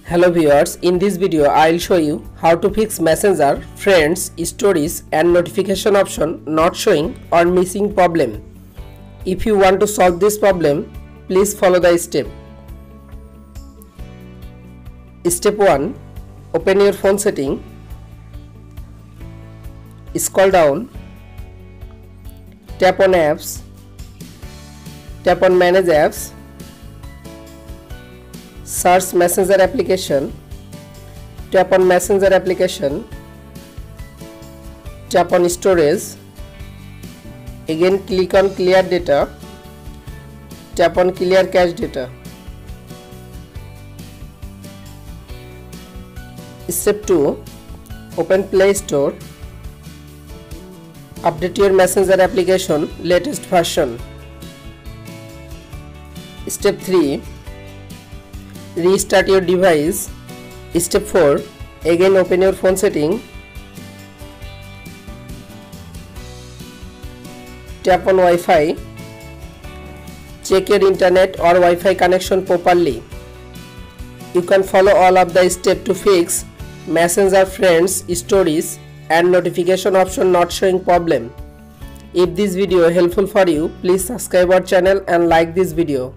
Hello viewers, in this video I'll show you how to fix Messenger, Friends, Stories and notification option not showing or missing problem. If you want to solve this problem, please follow the step. Step 1. Open your phone setting. Scroll down. Tap on apps. Tap on manage apps. Search Messenger application. Tap on Messenger application. Tap on storage. Again click on clear data. Tap on clear cache data. Step 2. Open Play Store. Update your Messenger application latest version. Step 3. Restart your device. Step 4. Again open your phone setting. Tap on Wi-Fi. Check your internet or Wi-Fi connection properly. You can follow all of the steps to fix Messenger, Friends, Stories and notification option not showing problem. If this video helpful for you, please subscribe our channel and like this video.